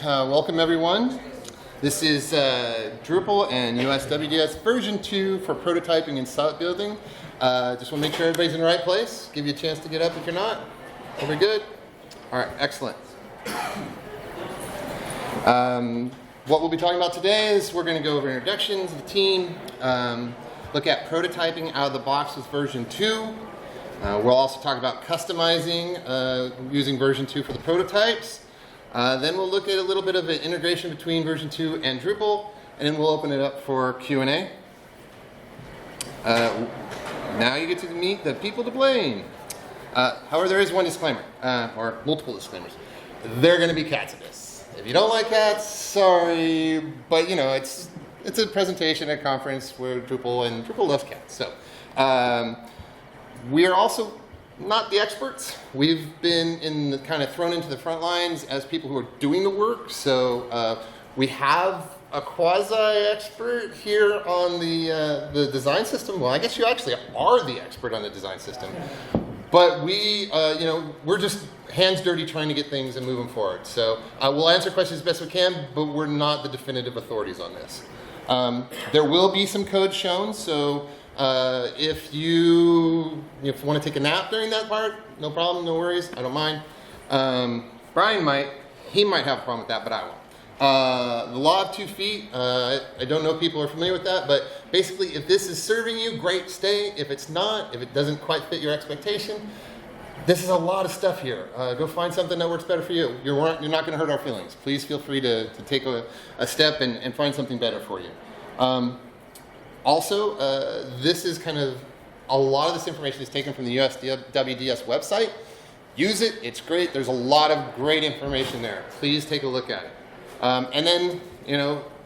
Welcome everyone. This is Drupal and USWDS version 2 for prototyping and site building. Just want to make sure everybody's in the right place. Give you a chance to get up if you're not. Are we good? All right, excellent. What we'll be talking about today is we're going to go over introductions of the team, look at prototyping out of the box with version 2. We'll also talk about customizing using version 2 for the prototypes. Then we'll look at a little bit of an integration between version 2 and Drupal, and then we'll open it up for Q&A. Now you get to meet the people to blame. However, there is one disclaimer, or multiple disclaimers. There are going to be cats in this. If you don't like cats, sorry, but you know, it's a presentation at a conference where Drupal loves cats. So we are also not the experts. We've been kind of thrown into the front lines as people who are doing the work. So we have a quasi-expert here on the design system. Well, I guess you actually are the expert on the design system. But we, we're just hands dirty trying to get things and move them forward. So we'll answer questions as best we can, but we're not the definitive authorities on this. There will be some code shown, so if you want to take a nap during that part, no problem, no worries, I don't mind. Brian might have a problem with that, but I won't. The law of 2 feet, I don't know if people are familiar with that, but basically if this is serving you, great, stay. If it's not, if it doesn't quite fit your expectation, this is a lot of stuff here. Go find something that works better for you. You're not going to hurt our feelings. Please feel free to take a step and find something better for you. Also, this is kind of, a lot of this information is taken from the USWDS website. Use it, it's great. There's a lot of great information there. Please take a look at it. And then,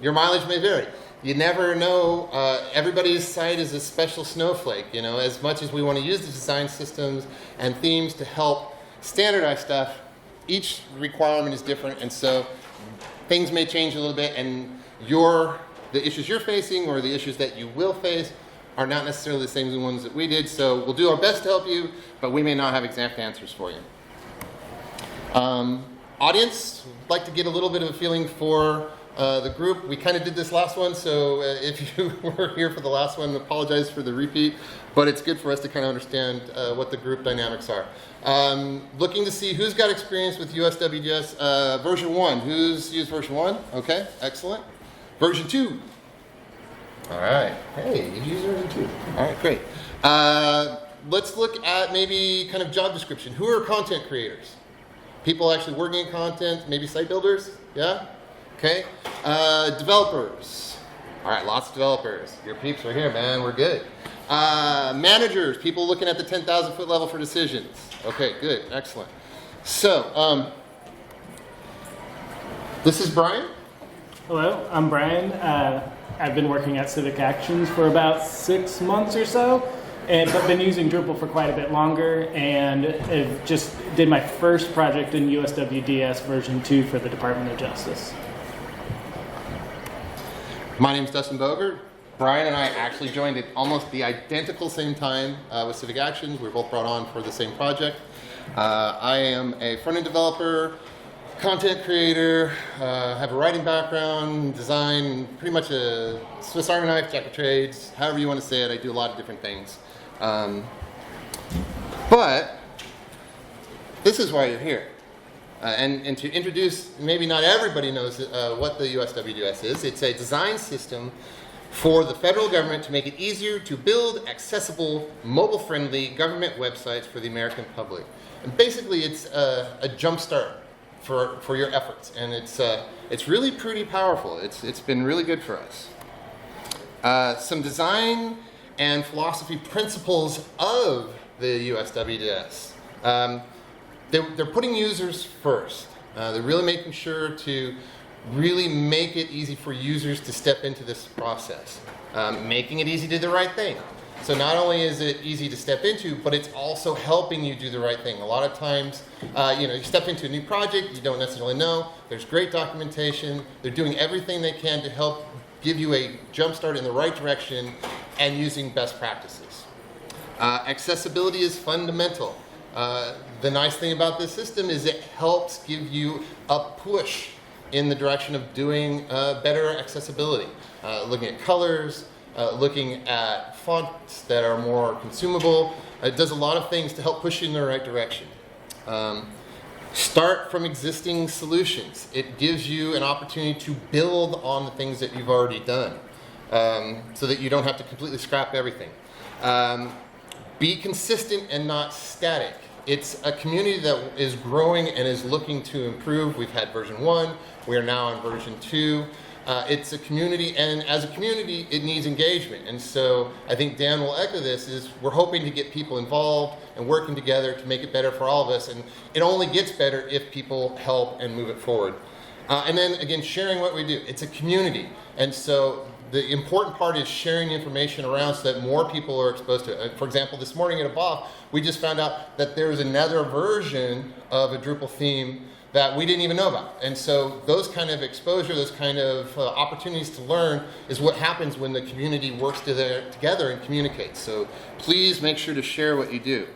your mileage may vary. You never know, everybody's site is a special snowflake. As much as we want to use the design systems and themes to help standardize stuff, each requirement is different, and so things may change a little bit, and the issues you're facing or the issues that you will face are not necessarily the same as the ones that we did. So we'll do our best to help you, but we may not have exact answers for you. Audience, I'd like to get a little bit of a feeling for the group. We kind of did this last one, so if you were here for the last one, apologize for the repeat, but it's good for us to kind of understand what the group dynamics are. Looking to see who's got experience with USWDS version 1. Who's used version 1? Okay, excellent. Version 2. All right. Hey, you use version 2. All right, great. Let's look at maybe kind of job description. Who are content creators? People actually working in content, maybe site builders? Yeah? Okay. Developers. All right, lots of developers. Your peeps are here, man. We're good. Managers, people looking at the 10,000 foot level for decisions. Okay, good. Excellent. So, this is Brian. Hello, I'm Brian. I've been working at Civic Actions for about 6 months or so, but been using Drupal for quite a bit longer, and just did my first project in USWDS version 2 for the Department of Justice. My name's dboeger. Brian and I actually joined at almost the identical same time with Civic Actions. We were both brought on for the same project. I am a front-end developer, content creator, have a writing background, design, pretty much a Swiss Army knife, jack of trades, however you want to say it. I do a lot of different things. But this is why you're here. And to introduce, maybe not everybody knows what the USWDS is. It's a design system for the federal government to make it easier to build accessible, mobile-friendly government websites for the American public. And basically, it's a jumpstart for your efforts, and it's really pretty powerful. It's been really good for us. Some design and philosophy principles of the USWDS. They're putting users first. They're really making sure to really make it easy for users to step into this process, making it easy to do the right thing. So not only is it easy to step into, but it's also helping you do the right thing. A lot of times, you step into a new project, you don't necessarily know. There's great documentation. They're doing everything they can to help give you a jump start in the right direction and using best practices. Accessibility is fundamental. The nice thing about this system is it helps give you a push in the direction of doing better accessibility, looking at colors, looking at fonts that are more consumable. It does a lot of things to help push you in the right direction. Start from existing solutions. It gives you an opportunity to build on the things that you've already done, so that you don't have to completely scrap everything. Be consistent and not static. It's a community that is growing and is looking to improve. We've had version 1, we are now on version 2. It's a community, and as a community, it needs engagement. And so I think Dan will echo this, is we're hoping to get people involved and working together to make it better for all of us. And it only gets better if people help and move it forward. And then again, sharing what we do. It's a community. And so the important part is sharing information around so that more people are exposed to it. For example, this morning at a BOF, we just found out that there is another version of a Drupal theme that we didn't even know about. And so those kind of exposure, those kind of opportunities to learn is what happens when the community works together and communicates. So please make sure to share what you do.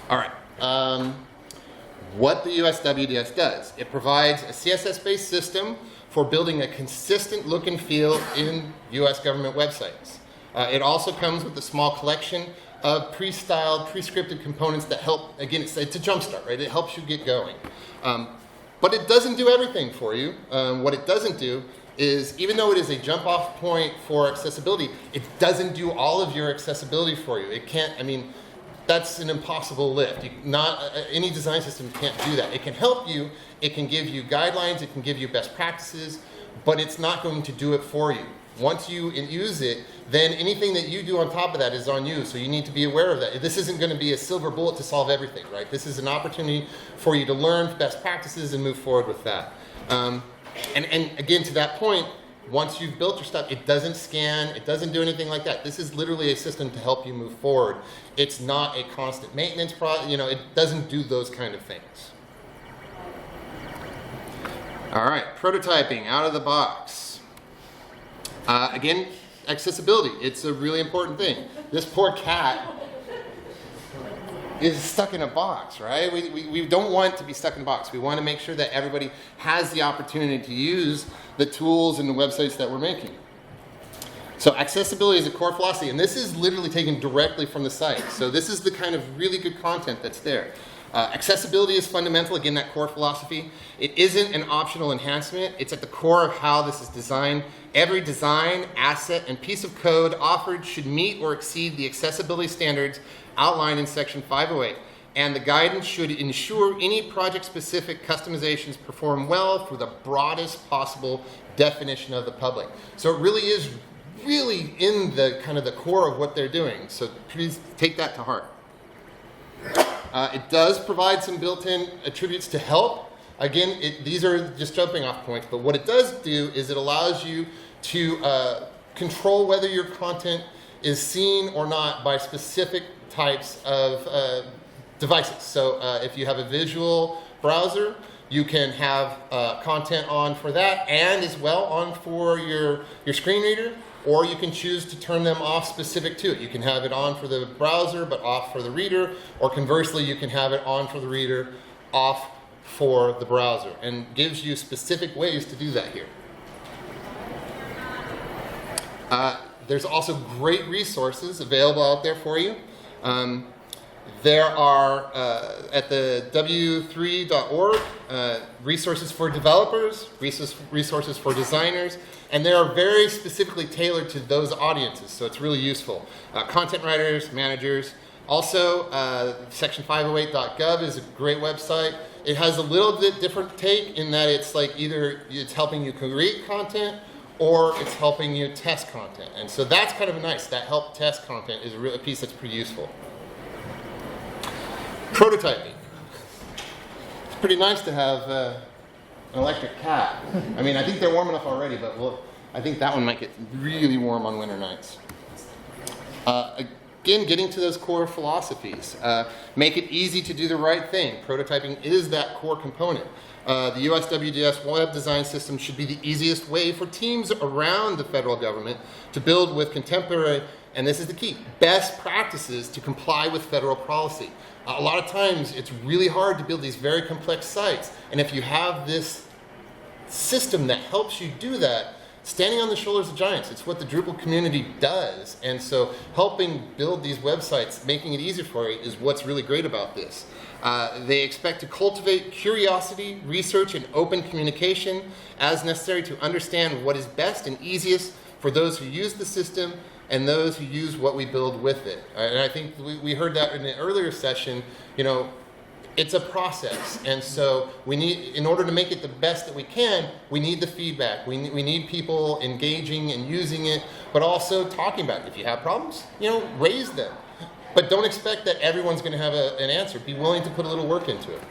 All right. What the USWDS does, it provides a CSS-based system for building a consistent look and feel in US government websites. It also comes with a small collection of pre-styled, pre-scripted components that help, again, it's a jumpstart, right? It helps you get going. But it doesn't do everything for you. What it doesn't do is, even though it is a jump-off point for accessibility, it doesn't do all of your accessibility for you. It can't, I mean, that's an impossible lift. Any design system can't do that. It can help you, it can give you guidelines, it can give you best practices, but it's not going to do it for you. Once you use it, then anything that you do on top of that is on you, so you need to be aware of that. This isn't going to be a silver bullet to solve everything, right? This is an opportunity for you to learn best practices and move forward with that. And again, to that point, once you've built your stuff, it doesn't scan, it doesn't do anything like that. This is literally a system to help you move forward. It's not a constant maintenance project, it doesn't do those kind of things. All right, prototyping out of the box. Again, accessibility, it's a really important thing. This poor cat is stuck in a box, right? We don't want to be stuck in a box. We want to make sure that everybody has the opportunity to use the tools and the websites that we're making. So accessibility is a core philosophy, and this is literally taken directly from the site. So this is the kind of really good content that's there. Accessibility is fundamental, again, that core philosophy. It isn't an optional enhancement. It's at the core of how this is designed. Every design, asset, and piece of code offered should meet or exceed the accessibility standards outlined in Section 508. And the guidance should ensure any project-specific customizations perform well for the broadest possible definition of the public. So it really is in the kind of the core of what they're doing. So please take that to heart. It does provide some built-in attributes to help. Again, these are just jumping off points, but what it does do is it allows you to control whether your content is seen or not by specific types of devices. So if you have a visual browser, you can have content on for that and as well on for your screen reader, or you can choose to turn them off specific to it. You can have it on for the browser but off for the reader, or conversely, you can have it on for the reader, off for the browser, and gives you specific ways to do that here. There's also great resources available out there for you. There are, at the w3.org, resources for developers, resources for designers, and they are very specifically tailored to those audiences, so it's really useful. Content writers, managers. Also, section508.gov is a great website. It has a little bit different take in that it's like either it's helping you create content or it's helping you test content. And so that's kind of nice. That help test content is a piece that's pretty useful. Prototyping. It's pretty nice to have an electric cat. I mean, I think they're warm enough already, but I think that one might get really warm on winter nights. again, getting to those core philosophies. Make it easy to do the right thing. Prototyping is that core component. The USWDS web design system should be the easiest way for teams around the federal government to build with contemporary, and this is the key, best practices to comply with federal policy. A lot of times it's really hard to build these very complex sites, and if you have this system that helps you do that, standing on the shoulders of giants, it's what the Drupal community does. And so helping build these websites, making it easier for you, is what's really great about this. They expect to cultivate curiosity, research, and open communication as necessary to understand what is best and easiest for those who use the system and those who use what we build with it. And I think we heard that in an earlier session. You know, it's a process, and so we need, in order to make it the best that we can, we need the feedback. We need people engaging and using it, but also talking about it. If you have problems, you know, raise them. But don't expect that everyone's going to have an answer. Be willing to put a little work into it.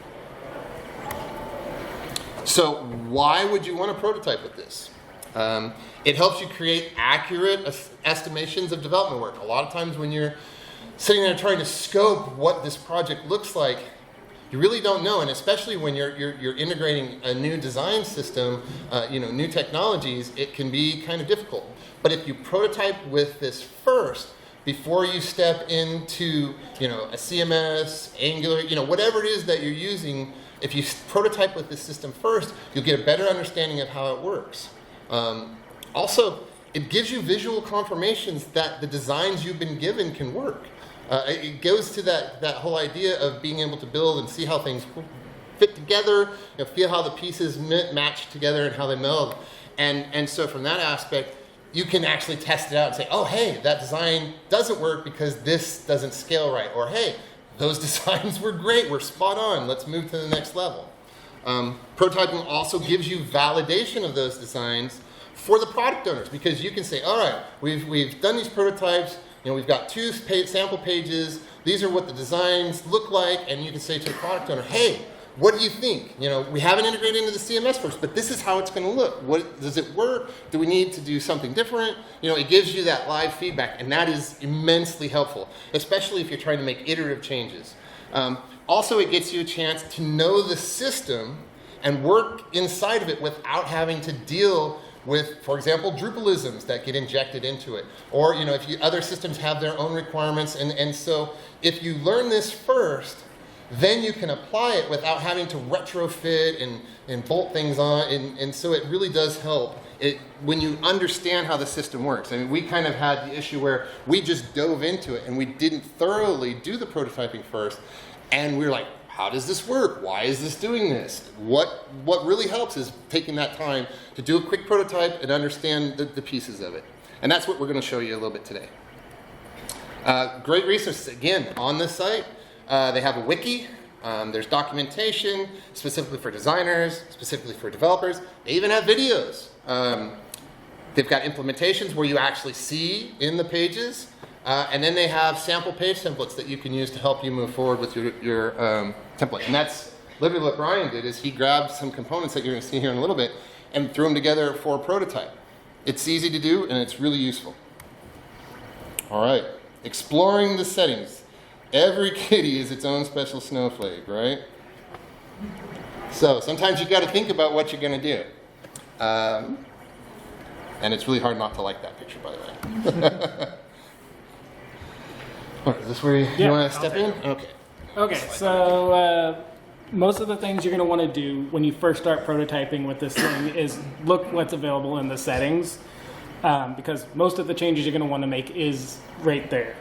So why would you want to prototype with this? It helps you create accurate estimations of development work. A lot of times when you're sitting there trying to scope what this project looks like, you really don't know, and especially when you're integrating a new design system, you know, new technologies, it can be kind of difficult. But if you prototype with this first, before you step into, you know, a CMS, Angular, you know, whatever it is that you're using, if you prototype with this system first, you'll get a better understanding of how it works. Also, it gives you visual confirmations that the designs you've been given can work. It goes to that whole idea of being able to build and see how things fit together, you know, feel how the pieces match together and how they meld. And so from that aspect, you can actually test it out and say, oh, hey, that design doesn't work because this doesn't scale right. Or, hey, those designs were great, we're spot on, let's move to the next level. Prototyping also gives you validation of those designs for the product owners, because you can say, all right, we've done these prototypes, you know, we've got 2 sample pages, these are what the designs look like, and you can say to the product owner, hey, what do you think? You know, we haven't integrated into the CMS first, but this is how it's going to look. What, does it work? Do we need to do something different? You know, it gives you that live feedback, and that is immensely helpful, especially if you're trying to make iterative changes. Also, it gets you a chance to know the system and work inside of it without having to deal with, for example, Drupalisms that get injected into it. Or, you know, if other systems have their own requirements. And so if you learn this first, then you can apply it without having to retrofit and bolt things on. And so it really does help when you understand how the system works. I mean, we kind of had the issue where we just dove into it and we didn't thoroughly do the prototyping first. And we were like, how does this work? Why is this doing this? What really helps is taking that time to do a quick prototype and understand the pieces of it. And that's what we're going to show you a little bit today. Great resources, again, on this site. They have a wiki. There's documentation specifically for designers, specifically for developers. They even have videos. They've got implementations where you actually see in the pages. And then they have sample page templates that you can use to help you move forward with your template. And that's literally what Brian did, is he grabbed some components that you're going to see here in a little bit and threw them together for a prototype. It's easy to do, and it's really useful. All right, exploring the settings. Every kitty is its own special snowflake, right? So sometimes you've got to think about what you're going to do. And it's really hard not to like that picture, by the way. Is this where you want to step in? Okay. Okay, so most of the things you're going to want to do when you first start prototyping with this thing is look what's available in the settings, because most of the changes you're going to want to make is right there.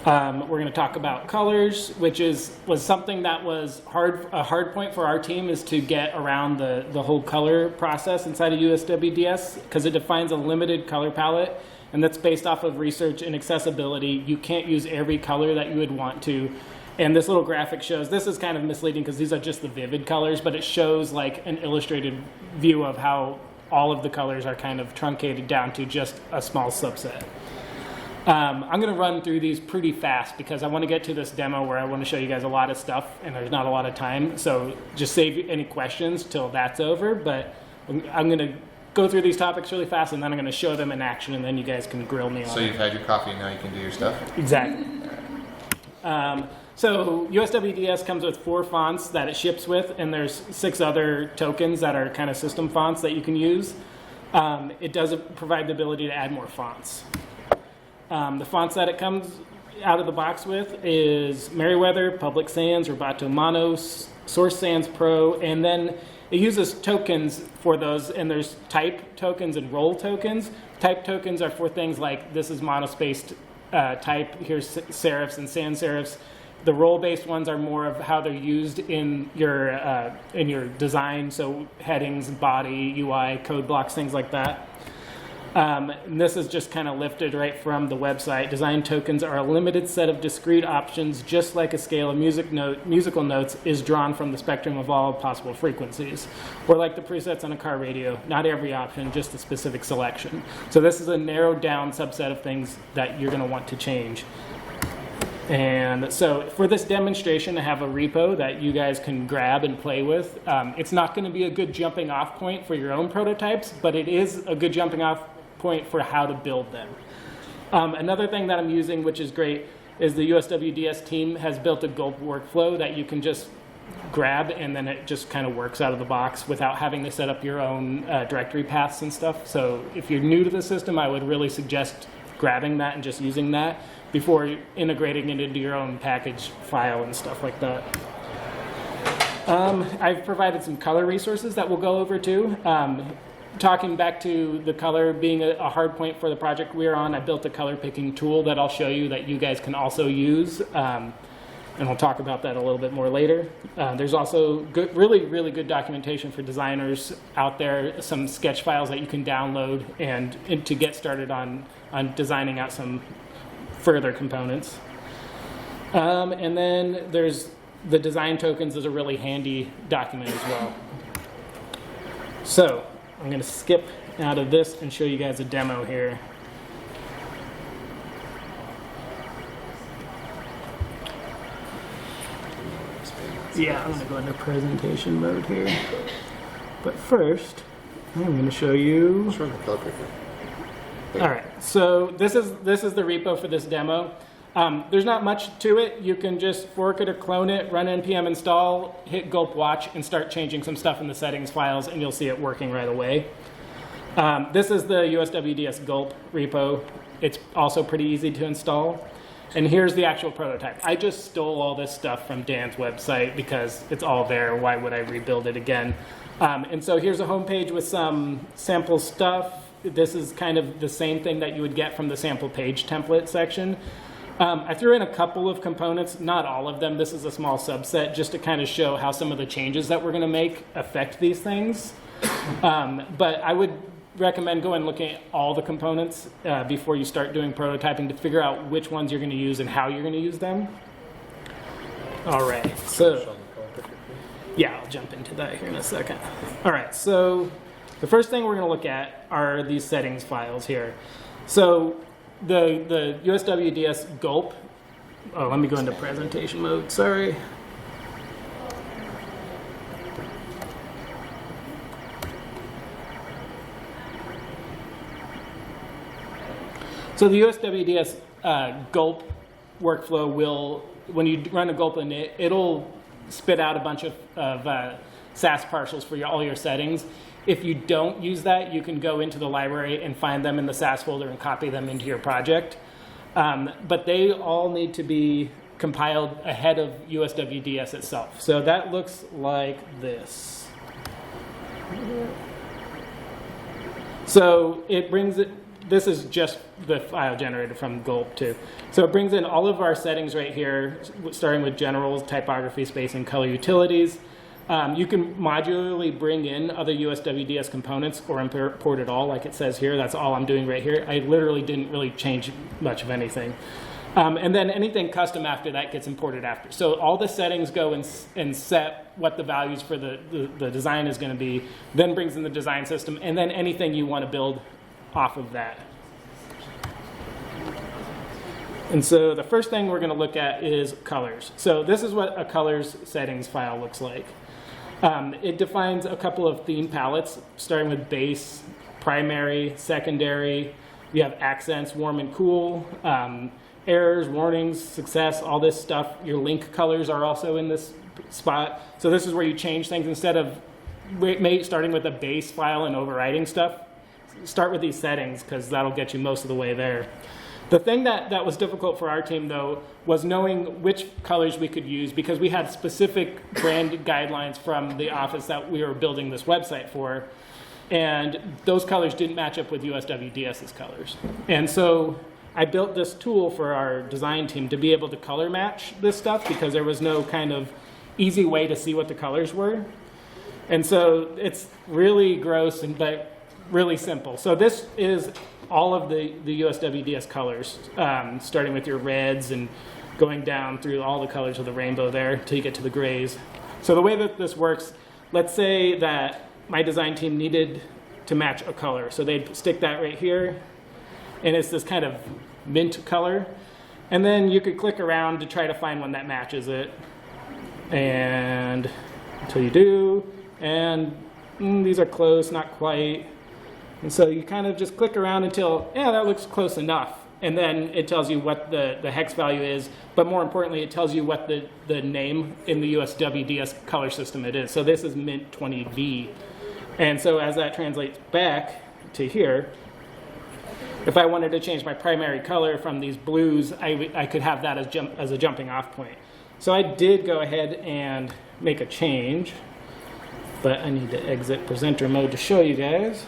We're going to talk about colors, which was something that was a hard point for our team, is to get around the whole color process inside of USWDS, because it defines a limited color palette. And that's based off of research and accessibility. You can't use every color that you would want to. And this little graphic shows, this is kind of misleading because these are just the vivid colors, but it shows like an illustrated view of how all of the colors are kind of truncated down to just a small subset. I'm going to run through these pretty fast because I want to get to this demo where I want to show you guys a lot of stuff and there's not a lot of time. So just save any questions till that's over, but I'm going to go through these topics really fast, and then I'm going to show them in action, and then you guys can grill me on it. So you've had your coffee, and now you can do your stuff? Exactly. So USWDS comes with 4 fonts that it ships with, and there's 6 other tokens that are kind of system fonts that you can use. It does provide the ability to add more fonts. The fonts that it comes out of the box with is Merriweather, Public Sans, Roboto Mono, Source Sans Pro, and then it uses tokens for those, and there's type tokens and role tokens. Type tokens are for things like this is monospaced type, here's serifs and sans serifs. The role-based ones are more of how they're used in your design, so headings, body, UI, code blocks, things like that. And this is just kind of lifted right from the website. Design tokens are a limited set of discrete options, just like a scale of musical notes is drawn from the spectrum of all possible frequencies. Or like the presets on a car radio, not every option, just a specific selection. So this is a narrowed down subset of things that you're going to want to change. And so for this demonstration, I have a repo that you guys can grab and play with. It's not going to be a good jumping off point for your own prototypes, but it is a good jumping off point for how to build them. Another thing that I'm using, which is great, is the USWDS team has built a Gulp workflow that you can just grab, and then it just kind of works out of the box without having to set up your own directory paths and stuff. So if you're new to the system, I would really suggest grabbing that and just using that before integrating it into your own package file and stuff like that. I've provided some color resources that we'll go over too. Talking back to the color being a hard point for the project we're on, I built a color picking tool that I'll show you that you guys can also use. And we'll talk about that a little bit more later. There's also really good documentation for designers out there, some sketch files that you can download and to get started on designing out some further components. And then there's the design tokens is a really handy document as well. So I'm going to skip out of this and show you guys a demo here. Yeah, I'm going to go into presentation mode here. But first, I'm going to show you. What's wrong with the color picker? All right, so this is the repo for this demo. There's not much to it. You can just fork it or clone it, run npm install, hit gulp watch, and start changing some stuff in the settings files, and you'll see it working right away. This is the USWDS Gulp repo. It's also pretty easy to install. And here's the actual prototype. I just stole all this stuff from Dan's website because it's all there. Why would I rebuild it again? And so here's a homepage with some sample stuff. This is kind of the same thing that you would get from the sample page template section. I threw in a couple of components, not all of them. This is a small subset just to kind of show how some of the changes that we're going to make affect these things. But I would recommend going and looking at all the components before you start doing prototyping to figure out which ones you're going to use and how you're going to use them. All right, so yeah, I'll jump into that here in a second. All right, so the first thing we're going to look at are these settings files here. So the USWDS Gulp, oh, let me go into presentation mode, sorry. So the USWDS Gulp workflow will, when you run a Gulp in it, it'll spit out a bunch of SAS partials for all your settings. If you don't use that, you can go into the library and find them in the SAS folder and copy them into your project. But they all need to be compiled ahead of USWDS itself. So that looks like this. So it brings it, this is just the file generated from Gulp too. So it brings in all of our settings right here, starting with generals, typography, spacing, color utilities. You can modularly bring in other USWDS components or import it all, like it says here. That's all I'm doing right here. I literally didn't really change much of anything. And then anything custom after that gets imported after. So all the settings go and set what the values for the design is going to be, then brings in the design system, and then anything you want to build off of that. And so the first thing we're going to look at is colors. So this is what a colors settings file looks like. It defines a couple of theme palettes, starting with base, primary, secondary. You have accents, warm and cool, errors, warnings, success, all this stuff. Your link colors are also in this spot. So this is where you change things instead of starting with a base file and overriding stuff. Start with these settings because that'll get you most of the way there. The thing that was difficult for our team, though, was knowing which colors we could use because we had specific brand guidelines from the office that we were building this website for, and those colors didn't match up with USWDS's colors. And so I built this tool for our design team to be able to color match this stuff because there was no kind of easy way to see what the colors were. And so it's really gross but really simple. So this is all of the USWDS colors, starting with your reds and going down through all the colors of the rainbow there till you get to the grays. So the way that this works, let's say that my design team needed to match a color. So they'd stick that right here, and it's this kind of mint color. And then you could click around to try to find one that matches it. And until you do, and these are close, not quite. And so you kind of just click around until, yeah, that looks close enough. And then it tells you what the hex value is, but more importantly, it tells you what the name in the USWDS color system it is. So this is Mint 20V. And so as that translates back to here, if I wanted to change my primary color from these blues, I could have that as a jumping off point. So I did go ahead and make a change, but I need to exit presenter mode to show you guys.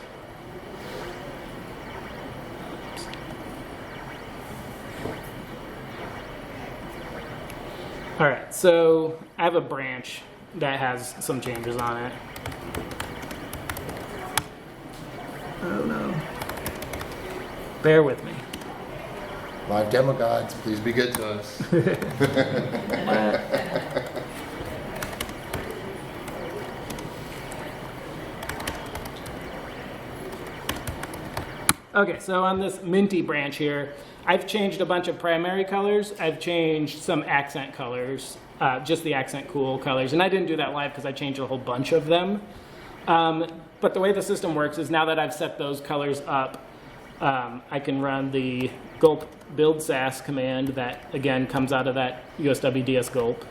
All right, so I have a branch that has some changes on it. Oh no. Bear with me. Live demo gods, please be good to us. Okay, so on this minty branch here, I've changed a bunch of primary colors. I've changed some accent colors, just the accent cool colors. And I didn't do that live because I changed a whole bunch of them. But the way the system works is now that I've set those colors up, I can run the gulp build sass command that, again, comes out of that USWDS gulp.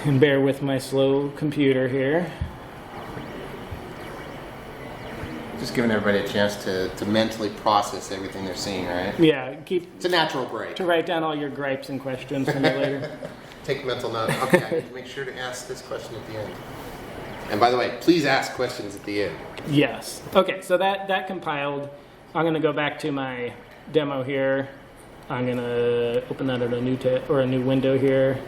And bear with my slow computer here. Just giving everybody a chance to mentally process everything they're seeing, right? Yeah, It's a natural break. to write down all your gripes and questions for me later. Take mental note. Okay, I need to make sure to ask this question at the end. And by the way, please ask questions at the end. Yes. Okay, so that compiled. I'm going to go back to my demo here. I'm going to open that in a new window here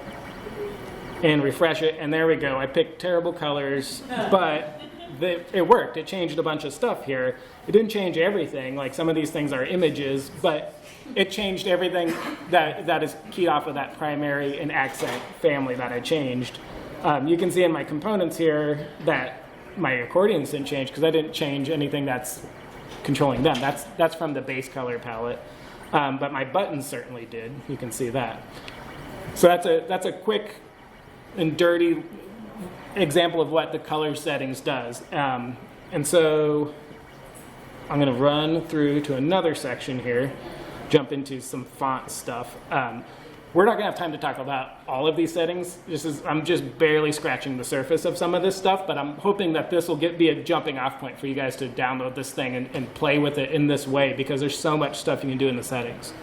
and refresh it. And there we go. I picked terrible colors, but it worked. It changed a bunch of stuff here. It didn't change everything. Like some of these things are images, but it changed everything that is keyed off of that primary and accent family that I changed. You can see in my components here that my accordions didn't change because I didn't change anything that's controlling them. That's from the base color palette. But my buttons certainly did. You can see that. So that's a quick and dirty example of what the color settings does. And so I'm going to run through to another section here, jump into some font stuff. We're not going to have time to talk about all of these settings. I'm just barely scratching the surface of some of this stuff, but I'm hoping that this will be a jumping off point for you guys to download this thing and play with it in this way because there's so much stuff you can do in the settings.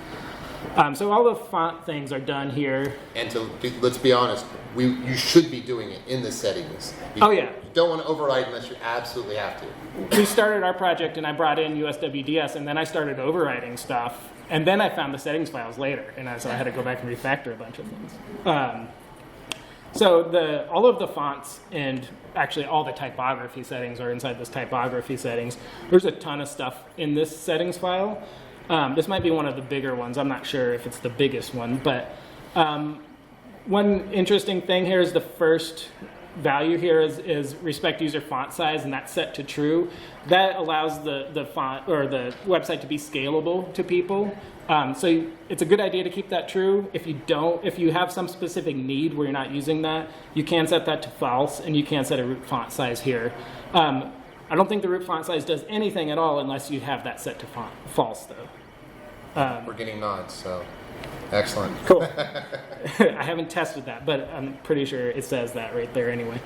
So all the font things are done here. And let's be honest, you should be doing it in the settings. Yeah. You don't want to override unless you absolutely have to. We started our project and I brought in USWDS and then I started overriding stuff. And then I found the settings files later, and so I had to go back and refactor a bunch of things. So all of the fonts and actually all the typography settings are inside this typography settings. There's a ton of stuff in this settings file. This might be one of the bigger ones. I'm not sure if it's the biggest one, but one interesting thing here is the first value here is respect user font size, and that's set to true. That allows the font or the website to be scalable to people. So it's a good idea to keep that true. If you have some specific need where you're not using that, you can set that to false, and you can set a root font size here. I don't think the root font size does anything at all unless you have that set to false, though. We're getting nods, so excellent. Cool. I haven't tested that, but I'm pretty sure it says that right there anyway.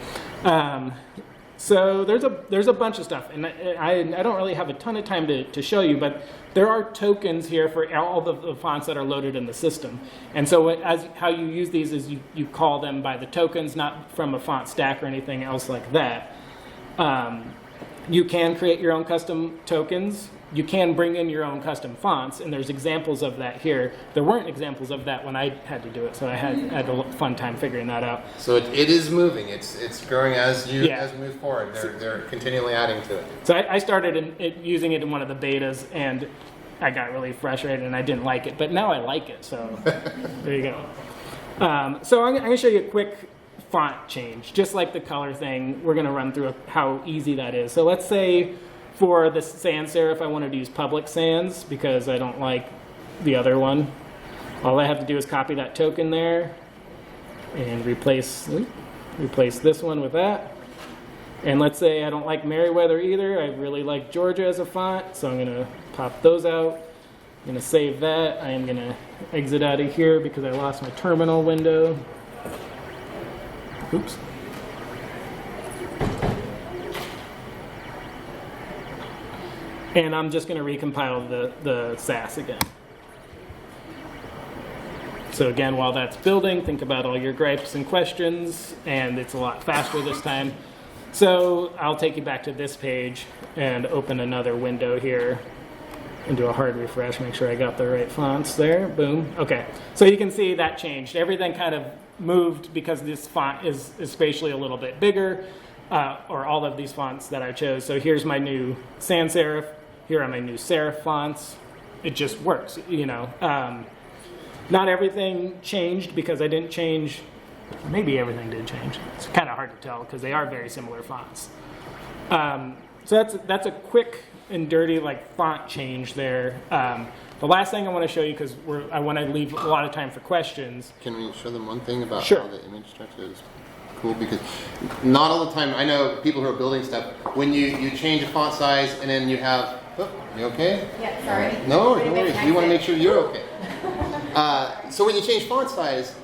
So there's a bunch of stuff, and I don't really have a ton of time to show you, but there are tokens here for all the fonts that are loaded in the system. And so how you use these is you call them by the tokens, not from a font stack or anything else like that. You can create your own custom tokens. You can bring in your own custom fonts, and there's examples of that here. There weren't examples of that when I had to do it, so I had a fun time figuring that out. So it is moving. It's growing as you move forward. They're continually adding to it. So I started using it in one of the betas, and I got really frustrated, and I didn't like it. But now I like it, so there you go. So I'm going to show you a quick font change. Just like the color thing, we're going to run through how easy that is. So let's say for the sans serif, I wanted to use public sans because I don't like the other one. All I have to do is copy that token there and replace this one with that. And let's say I don't like Merriweather either. I really like Georgia as a font, so I'm going to pop those out. I'm going to save that. I am going to exit out of here because I lost my terminal window. Oops. And I'm just going to recompile the SAS again. So again, while that's building, think about all your gripes and questions, and it's a lot faster this time. So I'll take you back to this page and open another window here and do a hard refresh, make sure I got the right fonts there. Boom. Okay. So you can see that changed. Everything kind of moved because this font is spatially a little bit bigger, or all of these fonts that I chose. So here's my new sans serif. Here are my new serif fonts. It just works, you know. Not everything changed because I didn't change. Maybe everything did change. It's kind of hard to tell because they are very similar fonts. So that's a quick and dirty like font change there. The last thing I want to show you, because I want to leave a lot of time for questions. Can we show them one thing about Sure. how the image structure is cool? Because not all the time, I know people who are building stuff, when you change a font size and then you have, oh, you okay? Yeah, sorry. No worries. We want to make sure you're okay. So when you change font size,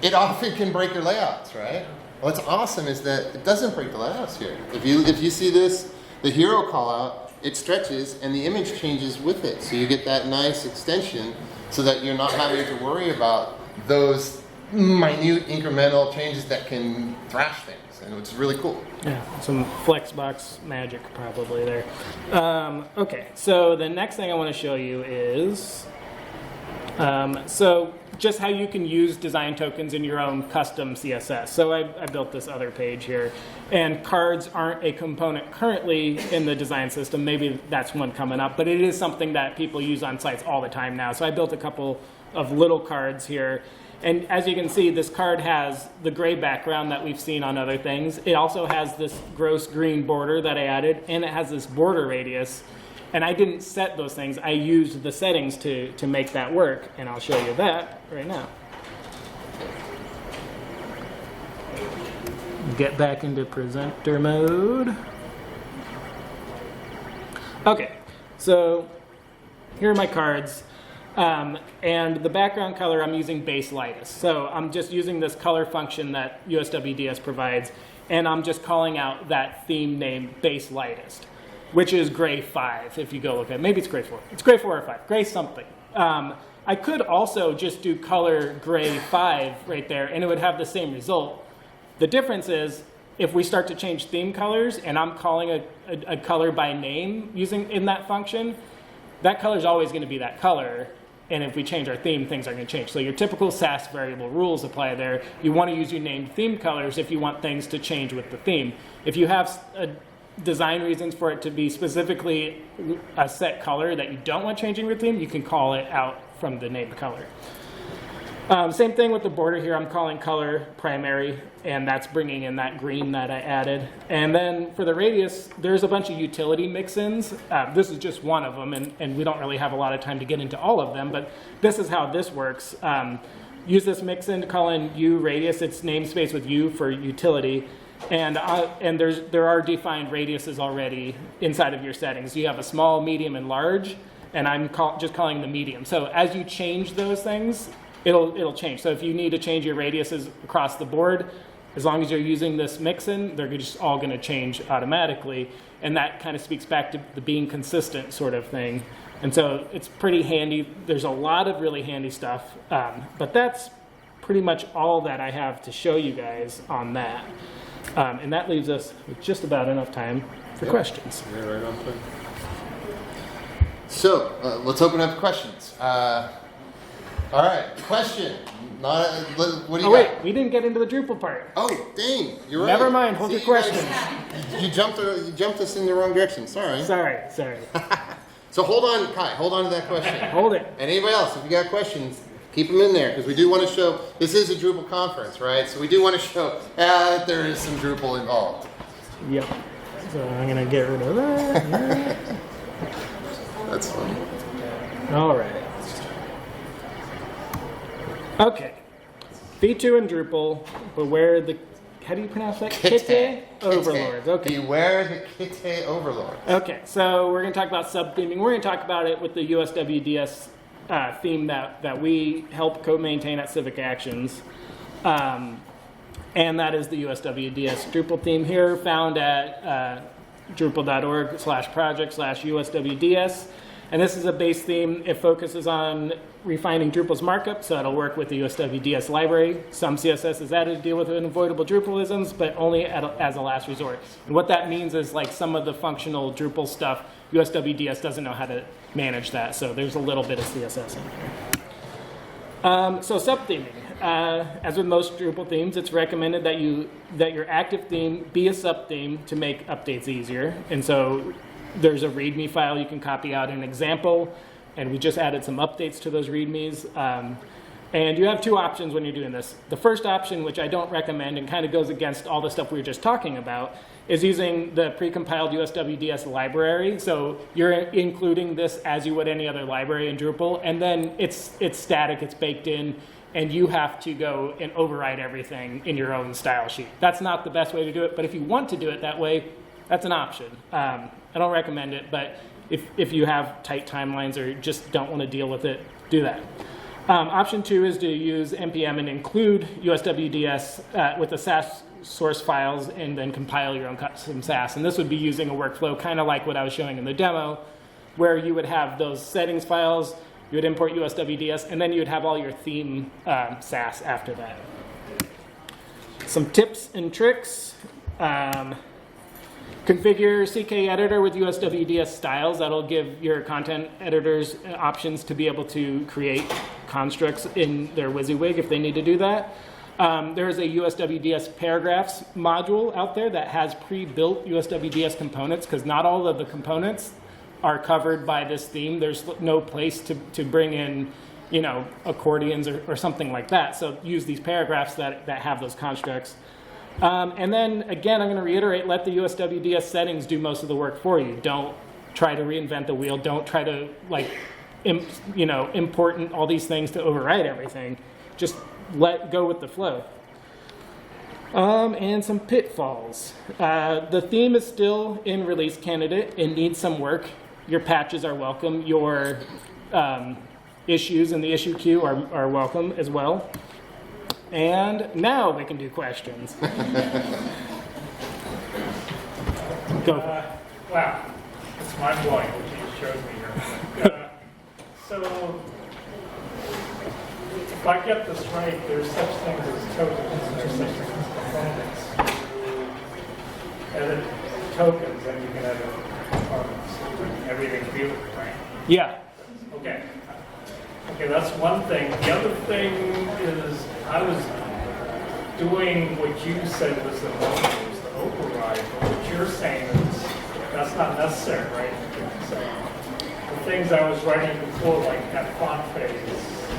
it often can break your layouts, right? What's awesome is that it doesn't break the layouts here. If you see this, the hero call out, it stretches and the image changes with it. So you get that nice extension so that you're not having to worry about those minute incremental changes that can thrash things. And it's really cool. Yeah, some Flexbox magic probably there. Okay, so the next thing I want to show you is so just how you can use design tokens in your own custom CSS. So I built this other page here, and cards aren't a component currently in the design system. Maybe that's one coming up, but it is something that people use on sites all the time now. So I built a couple of little cards here. And as you can see, this card has the gray background that we've seen on other things. It also has this gross green border that I added, and it has this border radius. And I didn't set those things. I used the settings to make that work, and I'll show you that right now. Get back into presenter mode. Okay, so here are my cards. And the background color, I'm using base lightest. So I'm just using this color function that USWDS provides, and I'm just calling out that theme name base lightest, which is gray 5 if you go look at it. Maybe it's gray 4. It's gray 4 or 5, gray something. I could also just do color gray 5 right there, and it would have the same result. The difference is if we start to change theme colors and I'm calling a color by name using in that function, that color is always going to be that color. And if we change our theme, things are going to change. So your typical SAS variable rules apply there. You want to use your named theme colors if you want things to change with the theme. If you have design reasons for it to be specifically a set color that you don't want changing with theme, you can call it out from the named color. Same thing with the border here. I'm calling color primary, and that's bringing in that green that I added. And then for the radius, there's a bunch of utility mix-ins. This is just one of them, and we don't really have a lot of time to get into all of them, but this is how this works. Use this mix-in to call in U radius. It's namespace with U for utility. And there are defined radiuses already inside of your settings. You have a small, medium, and large, and I'm just calling the medium. So as you change those things, it'll change. So if you need to change your radiuses across the board, as long as you're using this mix-in, they're just all going to change automatically. And that kind of speaks back to the being consistent sort of thing. And so it's pretty handy. There's a lot of really handy stuff, but that's pretty much all that I have to show you guys on that. And that leaves us with just about enough time for questions. Yeah, right on time. So let's open up questions. All right, question. What do you got? Wait, we didn't get into the Drupal part. Oh, dang, you're right. Never mind, hold See, your questions. You jumped us in the wrong direction. Sorry. Sorry. So hold on, Kai. Hold on to that question. Hold it. And anybody else, if you got questions, keep them in there because we do want to show. This is a Drupal conference, right? So we do want to show that there is some Drupal involved. Yep. So I'm gonna get rid of that. That's funny. All right. Okay. V2 in Drupal, beware the, how do you pronounce that? Kite overlords. Okay. Beware the Kite overlords. Okay, so we're going to talk about sub-theming. We're going to talk about it with the USWDS theme that we help co-maintain at Civic Actions. And that is the USWDS Drupal theme here, found at drupal.org/project/USWDS. And this is a base theme. It focuses on refining Drupal's markup, so it'll work with the USWDS library. Some CSS is added to deal with unavoidable Drupalisms, but only as a last resort. And what that means is like some of the functional Drupal stuff, USWDS doesn't know how to manage that, so there's a little bit of CSS in here. So sub-theming. As with most Drupal themes, it's recommended that your active theme be a sub-theme to make updates easier. And so there's a README file you can copy out an example, and we just added some updates to those READMEs. And you have two options when you're doing this. The first option, which I don't recommend and kind of goes against all the stuff we were just talking about, is using the precompiled USWDS library. So you're including this as you would any other library in Drupal, and then it's static, it's baked in, and you have to go and override everything in your own style sheet. That's not the best way to do it, but if you want to do it that way, that's an option. I don't recommend it, but if you have tight timelines or just don't want to deal with it, do that. Option 2 is to use npm and include USWDS with the Sass source files and then compile your own custom Sass. And this would be using a workflow kind of like what I was showing in the demo, where you would have those settings files, you would import USWDS, and then you would have all your theme Sass after that. Some tips and tricks. Configure CK editor with USWDS styles. That'll give your content editors options to be able to create constructs in their WYSIWYG if they need to do that. There's a USWDS paragraphs module out there that has pre-built USWDS components because not all of the components are covered by this theme. There's no place to bring in, accordions or something like that. So use these paragraphs that have those constructs. And then, again, I'm going to reiterate, let the USWDS settings do most of the work for you. Don't try to reinvent the wheel. Don't try to, import all these things to override everything. Just let go with the flow. And some pitfalls. The theme is still in release candidate. It needs some work. Your patches are welcome. Your issues in the issue queue are welcome as well. And now we can do questions. Go. Wow, it's mind-blowing what you showed me here. So, if I get this right, there's such things as tokens, and there's such things as components. Edit tokens, and you can edit components. Everything's beautiful, right? Yeah. Okay. Okay, that's one thing. The other thing is I was doing what you said was the motion, was the override, but what you're saying is that's not necessary, right? So the things I was writing before, like that font phase.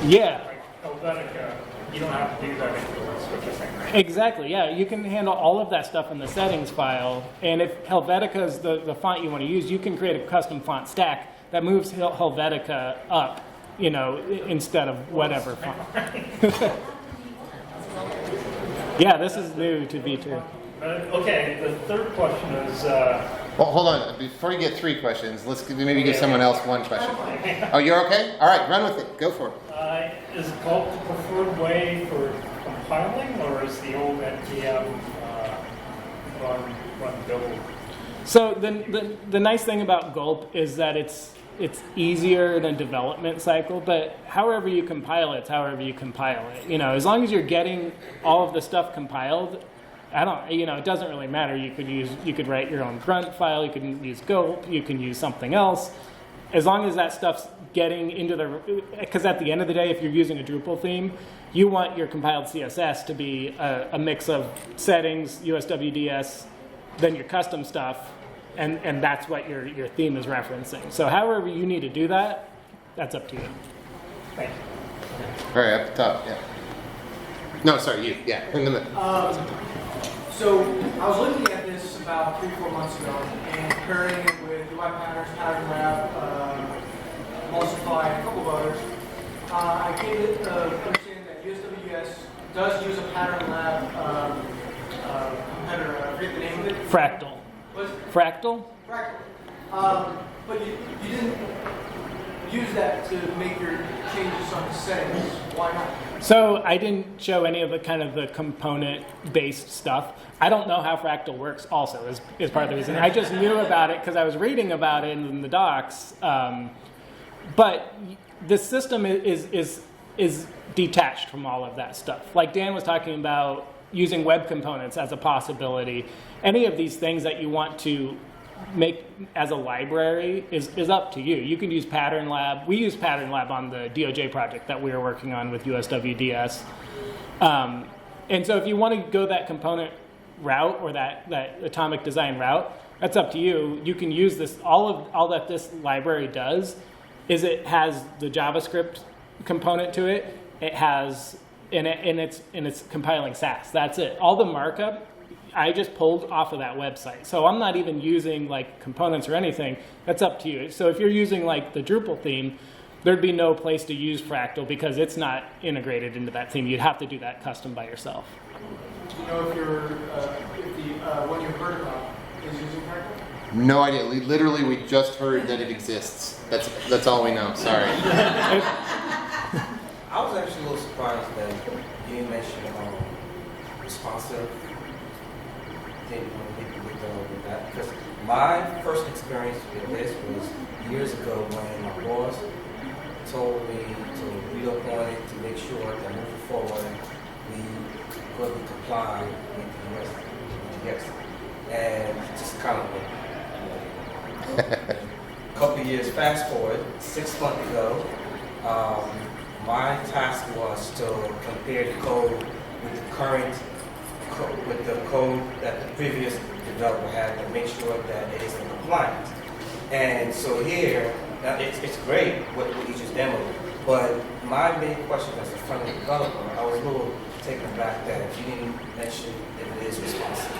Yeah. Like Helvetica, you don't have to do that anymore, is what you're saying, right? Exactly, yeah. You can handle all of that stuff in the settings file. And if Helvetica is the font you want to use, you can create a custom font stack that moves Helvetica up, you know, instead of whatever font. Yeah, this is new to V2. Okay, the third question is, Well, hold on. Before you get 3 questions, let's maybe give someone else 1 question. Oh, you're okay? All right, run with it. Go for it. is Gulp the preferred way for compiling, or is the old NPM run build? So the nice thing about Gulp is that it's easier in a development cycle, but however you compile it, it's however you compile it. You know, as long as you're getting all of the stuff compiled, it doesn't really matter. You could write your own grunt file, you can use Gulp, you can use something else. As long as that stuff's getting into because at the end of the day, if you're using a Drupal theme, you want your compiled CSS to be a mix of settings, USWDS, then your custom stuff, and that's what your theme is referencing. So however you need to do that, that's up to you. Thank you. All right, up the top, yeah. No, sorry, you, yeah, in the middle. So I was looking at this about 3-4 months ago and comparing it with UI patterns, pattern wrap, Multiply, and a couple of others. I came to understand that USWDS does use a pattern lab competitor. I forget the name of it. Fractal. What's it? Fractal? Fractal. But you didn't use that to make your changes on the settings. Why not? So I didn't show any of the kind of the component-based stuff. I don't know how Fractal works also is part of the reason. I just knew about it because I was reading about it in the docs. But the system is detached from all of that stuff. Like Dan was talking about using web components as a possibility. Any of these things that you want to make as a library is up to you. You can use Pattern Lab. We use Pattern Lab on the DOJ project that we are working on with USWDS. And so if you want to go that component route or that atomic design route, that's up to you. You can use this. All that this library does is it has the JavaScript component to it. It has and it's compiling Sass. That's it. All the markup I just pulled off of that website. So I'm not even using like components or anything. That's up to you. So if you're using like the Drupal theme, there'd be no place to use Fractal because it's not integrated into that theme. You'd have to do that custom by yourself. Do you know if the one you heard about is using Fractal? No idea. We just heard that it exists. That's all we know. Sorry. I was actually a little surprised that you mentioned responsive. With that because my first experience with this was years ago when my boss told me to read up on it to make sure that moving forward we could comply with the USWDS. And just kind of a couple of years fast forward, 6 months ago, my task was to compare the code with the current with the code that the previous developer had to make sure that it is in compliance. And so here, now it's great what you just demoed, but my main question as a front-end developer, I was a little taken aback that you didn't mention if it is responsive.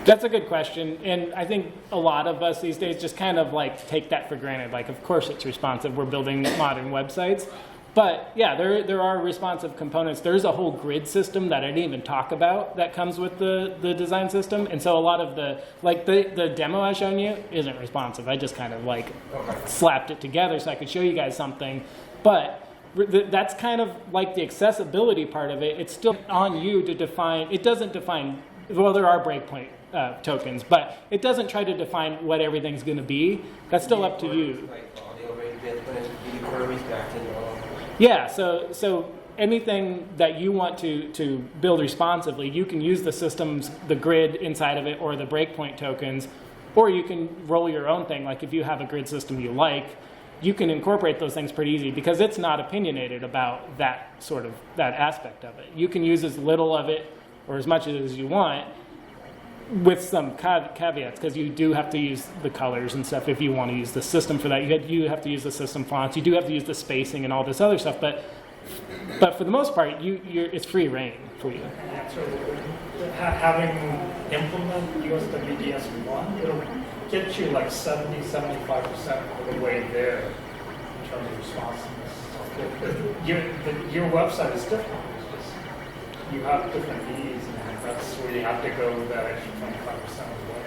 That's a good question, and I think a lot of us these days just kind of like take that for granted. Like, of course it's responsive. We're building modern websites. But yeah, there are responsive components. There's a whole grid system that I didn't even talk about that comes with the design system. And so a lot of the demo I've shown you isn't responsive. I just kind of like slapped it together so I could show you guys something. But that's kind of like the accessibility part of it. It's still on you to define. It doesn't define, well, there are breakpoint tokens, but it doesn't try to define what everything's going to be. That's still up to you. Yeah, so anything that you want to build responsively, you can use the systems, the grid inside of it, or the breakpoint tokens, or you can roll your own thing. Like if you have a grid system you like, you can incorporate those things pretty easy because it's not opinionated about that aspect of it. You can use as little of it or as much as you want with some caveats, because you do have to use the colors and stuff if you want to use the system for that. You have to use the system fonts. You do have to use the spacing and all this other stuff, but But for the most part, it's free reign for you. So having implement USWDS 1, it'll get you like 70-75% of the way there in terms of responsiveness. Your website is different. It's just, you have different needs, and that's where you have to go that extra 25% of the way.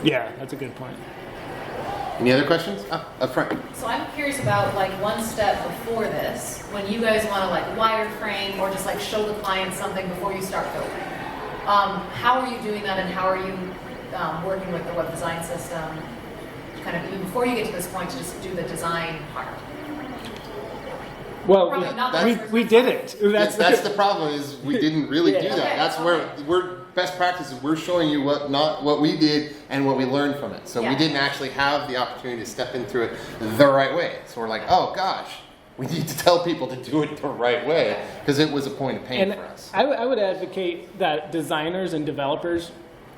Yeah, that's a good point. Any other questions? Up front. So I'm curious about like one step before this, when you guys want to like wireframe or just like show the client something before you start building. How are you doing that, and how are you working with the web design system, kind of even before you get to this point to just do the design part? Well, Probably not the we did it. That's the problem, is we didn't really do that. Okay, That's where we're best practices. We're showing you what we did and what we learned from it. So we Yeah. didn't actually have the opportunity to step in through it the right way. So we're like, oh gosh, we need to tell people to do it the right way, because it was a point of pain And for us. I would advocate that designers and developers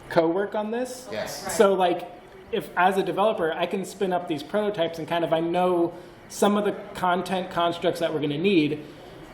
co-work on this. Yes. Right. So like, if as a developer, I can spin up these prototypes and kind of, I know some of the content constructs that we're going to need,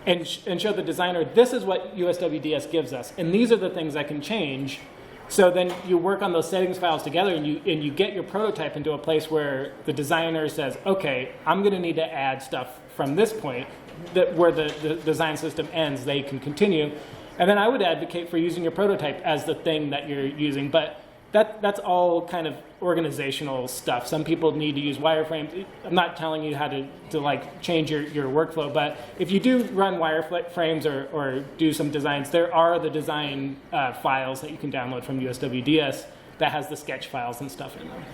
and show the designer, this is what USWDS gives us, and these are the things I can change. So then you work on those settings files together, and you get your prototype into a place where the designer says, okay, I'm going to need to add stuff from this point, that where the design system ends, they can continue. And then I would advocate for using your prototype as the thing that you're using, but that's all kind of organizational stuff. Some people need to use wireframes. I'm not telling you how to like change your workflow, but if you do run wireframes or do some designs, there are the design files that you can download from USWDS that has the sketch files and stuff in them.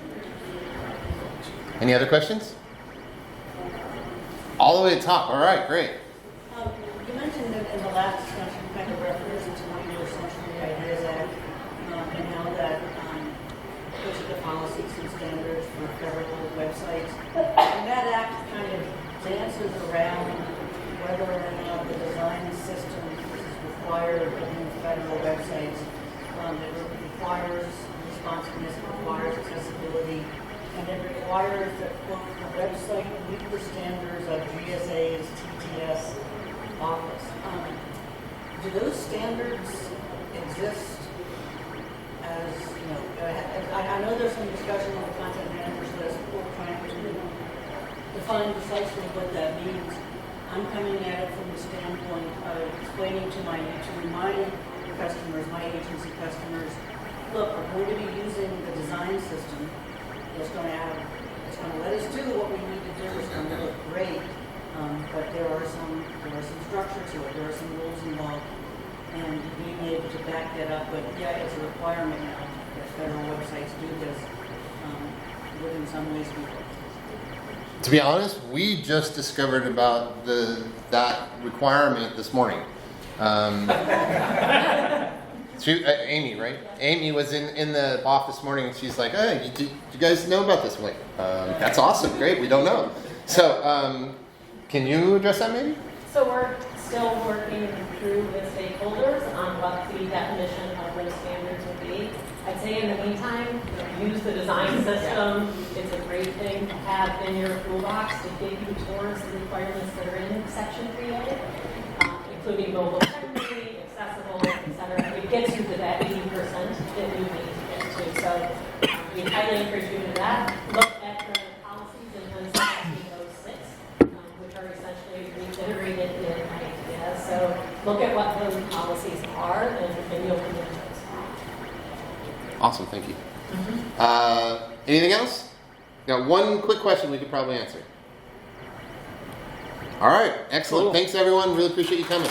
Any other questions? All the way to the top. All right, great. You mentioned that in the last discussion, you kind of referenced to one of your Essential Ideas Act, and how that puts the policies and standards for federal websites. And that act kind of dances around whether or not the design system is required in federal websites. It requires responsiveness, it requires accessibility, and it requires that quote, the website meet the standards of GSA's TTS office. Do those standards exist as, you know, I know there's some discussion on the content managers list for trying to define precisely what that means. I'm coming at it from the standpoint of explaining to my customers, my agency customers, look, we're going to be using the design system. It's going to let us do what we need to do. It's going to look great, but there are some structure to it. There are some rules involved, and being able to back that up. But yeah, it's a requirement now that federal websites do this. Would in some ways be. To be honest, we just discovered about that requirement this morning. Amy, right? Amy was in the office this morning, and she's like, "Hey, do you guys know about this?" I'm like, "That's awesome, great. We don't know." So, can you address that, maybe? So we're still working through with stakeholders on what the definition of those standards would be. I'd say in the meantime, use the design system. It's a great thing to have in your toolbox to get you towards the requirements that are in Section 3A, including mobile friendly, accessible, etc. It gets you to that 80% that you need to get to. So we highly encourage you to do that. Look at the policies and then those 6, which are essentially reiterated in IDEA. So look at what those policies are, and you'll commit to those. Awesome, thank you. Anything else? Now, one quick question we could probably answer. All right, excellent. Cool. Thanks, everyone. Really appreciate you coming.